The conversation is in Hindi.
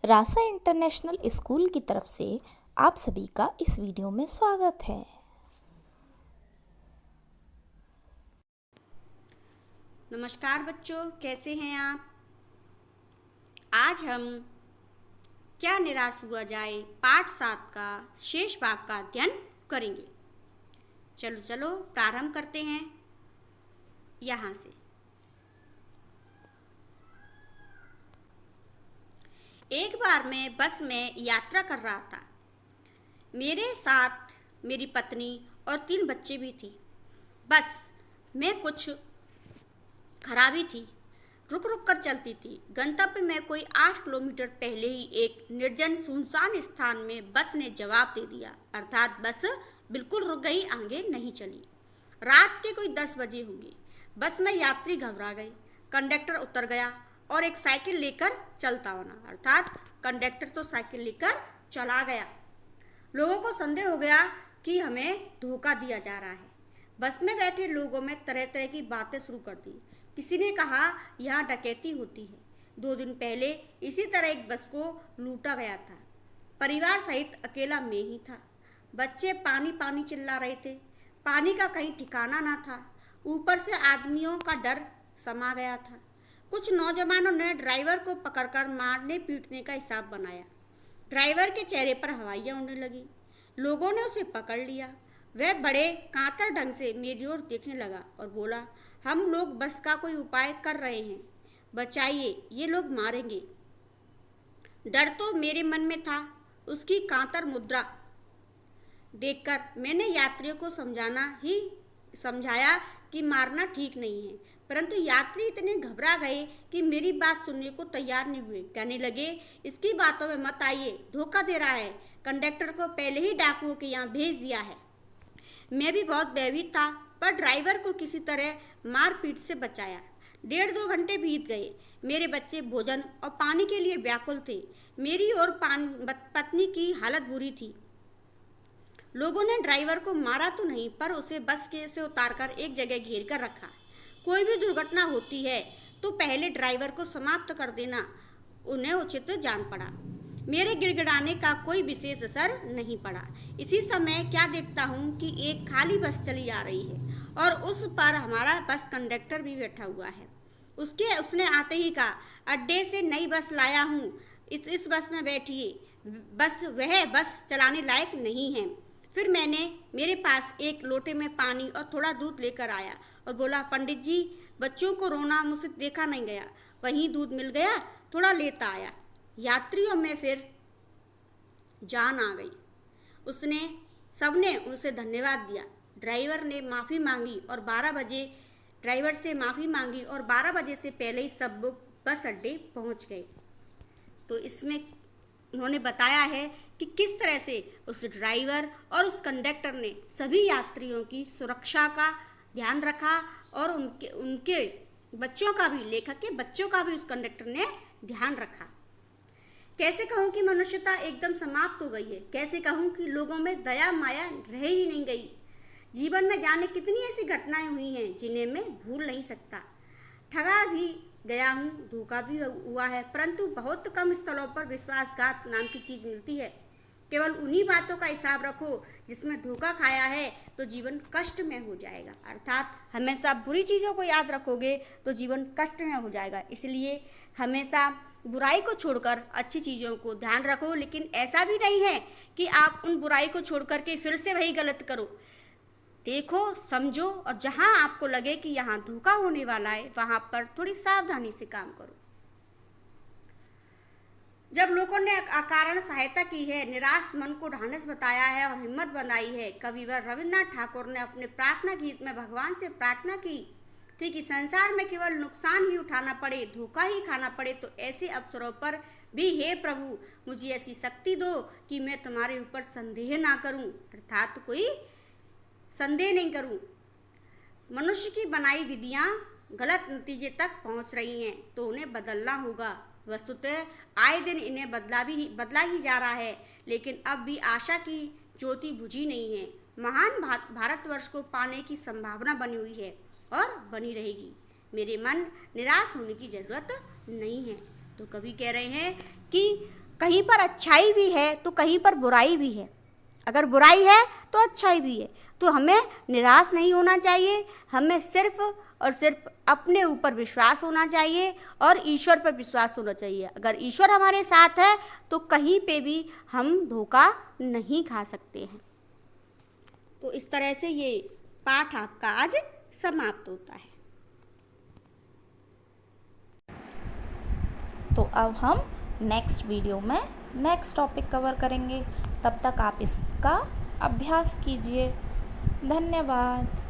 रासा इंटरनेशनल स्कूल की तरफ से आप सभी का इस वीडियो में स्वागत है। नमस्कार बच्चों, कैसे हैं आप। आज हम क्या निराश हुआ जाए पाठ 7 का शेष भाग का अध्ययन करेंगे। चलो चलो प्रारंभ करते हैं यहाँ से। एक बार मैं बस में यात्रा कर रहा था। मेरे साथ मेरी पत्नी और 3 बच्चे भी थे। बस में कुछ खराबी थी, रुक रुक कर चलती थी। गंतव्य में कोई 8 किलोमीटर पहले ही एक निर्जन सुनसान स्थान में बस ने जवाब दे दिया, अर्थात बस बिल्कुल रुक गई, आगे नहीं चली। रात के कोई 10 बजे होंगे। बस में यात्री घबरा गए। कंडक्टर उतर गया और एक साइकिल लेकर चलता बना, अर्थात कंडक्टर तो साइकिल लेकर चला गया। लोगों को संदेह हो गया कि हमें धोखा दिया जा रहा है। बस में बैठे लोगों में तरह तरह की बातें शुरू कर दी। किसी ने कहा यहाँ डकैती होती है। 2 दिन पहले इसी तरह एक बस को लूटा गया था। परिवार सहित अकेला मैं ही था। बच्चे पानी पानी चिल्ला रहे थे। पानी का कहीं ठिकाना ना था। ऊपर से आदमियों का डर समा गया था। कुछ नौजवानों ने ड्राइवर को पकड़कर मारने पीटने का हिसाब बनाया। ड्राइवर के चेहरे पर हवाइयाँ उड़ने लगी। लोगों ने उसे पकड़ लिया। वह बड़े कातर ढंग से मेरी ओर देखने लगा और बोला, हम लोग बस का कोई उपाय कर रहे हैं, बचाइए, ये लोग मारेंगे। डर तो मेरे मन में था। उसकी कातर मुद्रा देखकर मैंने यात्रियों को समझाया कि मारना ठीक नहीं है, परंतु यात्री इतने घबरा गए कि मेरी बात सुनने को तैयार नहीं हुए। कहने लगे, इसकी बातों में मत आइए, धोखा दे रहा है। कंडक्टर को पहले ही डाकुओं के यहाँ भेज दिया है। मैं भी बहुत भयभीत था, पर ड्राइवर को किसी तरह मारपीट से बचाया। 1.5-2 घंटे बीत गए। मेरे बच्चे भोजन और पानी के लिए व्याकुल थे। मेरी और पत्नी की हालत बुरी थी। लोगों ने ड्राइवर को मारा तो नहीं, पर उसे बस के से उतारकर एक जगह घेर कर रखा। कोई भी दुर्घटना होती है तो पहले ड्राइवर को समाप्त कर देना उन्हें उचित जान पड़ा। मेरे गिड़गिड़ाने का कोई विशेष असर नहीं पड़ा। इसी समय क्या देखता हूँ कि एक खाली बस चली आ रही है और उस पर हमारा बस कंडक्टर भी बैठा हुआ है। उसने आते ही कहा, अड्डे से नई बस लाया हूँ, इस बस में बैठिए। वह बस चलाने लायक नहीं है। फिर मेरे पास एक लोटे में पानी और थोड़ा दूध लेकर आया और बोला, पंडित जी, बच्चों को रोना मुझसे देखा नहीं गया। वहीं दूध मिल गया, थोड़ा लेता आया। यात्रियों में फिर जान आ गई। सबने उसे धन्यवाद दिया। ड्राइवर से माफ़ी मांगी और 12 बजे से पहले ही सब बस अड्डे पहुंच गए। तो इसमें उन्होंने बताया है कि किस तरह से उस ड्राइवर और उस कंडक्टर ने सभी यात्रियों की सुरक्षा का ध्यान रखा और उनके बच्चों का भी, लेखक के बच्चों का भी उस कंडक्टर ने ध्यान रखा। कैसे कहूँ कि मनुष्यता एकदम समाप्त हो गई है। कैसे कहूँ कि लोगों में दया माया रह ही नहीं गई। जीवन में जाने कितनी ऐसी घटनाएं हुई हैं जिन्हें मैं भूल नहीं सकता। ठगा भी गया हूँ, धोखा भी हुआ है, परंतु बहुत कम स्थलों पर विश्वासघात नाम की चीज़ मिलती है। केवल उन्हीं बातों का हिसाब रखो जिसमें धोखा खाया है, तो जीवन कष्ट में हो जाएगा। अर्थात हमेशा बुरी चीज़ों को याद रखोगे तो जीवन कष्ट में हो जाएगा। इसलिए हमेशा बुराई को छोड़कर अच्छी चीज़ों को ध्यान रखो, लेकिन ऐसा भी नहीं है कि आप उन बुराई को छोड़ करके फिर से वही गलत करो। देखो, समझो, और जहाँ आपको लगे कि यहाँ धोखा होने वाला है, वहाँ पर थोड़ी सावधानी से काम करो। जब लोगों ने अकारण सहायता की है, निराश मन को ढांढस बताया है और हिम्मत बनाई है, कविवर रविन्द्रनाथ ठाकुर ने अपने प्रार्थना गीत में भगवान से प्रार्थना की थी कि संसार में केवल नुकसान ही उठाना पड़े, धोखा ही खाना पड़े, तो ऐसे अवसरों पर भी हे प्रभु, मुझे ऐसी शक्ति दो कि मैं तुम्हारे ऊपर संदेह ना करूं, अर्थात कोई संदेह नहीं करूं। मनुष्य की बनाई विधियां गलत नतीजे तक पहुंच रही हैं, तो उन्हें बदलना होगा। वस्तुतः आए दिन इन्हें बदला ही जा रहा है, लेकिन अब भी आशा की ज्योति बुझी नहीं है। महान भारतवर्ष को पाने की संभावना बनी हुई है और बनी रहेगी। मेरे मन, निराश होने की जरूरत नहीं है। तो कवि कह रहे हैं कि कहीं पर अच्छाई भी है तो कहीं पर बुराई भी है। अगर बुराई है तो अच्छाई भी है। तो हमें निराश नहीं होना चाहिए, हमें सिर्फ और सिर्फ अपने ऊपर विश्वास होना चाहिए और ईश्वर पर विश्वास होना चाहिए। अगर ईश्वर हमारे साथ है तो कहीं पे भी हम धोखा नहीं खा सकते हैं। तो इस तरह से ये पाठ आपका आज समाप्त होता है। तो अब हम नेक्स्ट वीडियो में नेक्स्ट टॉपिक कवर करेंगे। तब तक आप इसका अभ्यास कीजिए। धन्यवाद।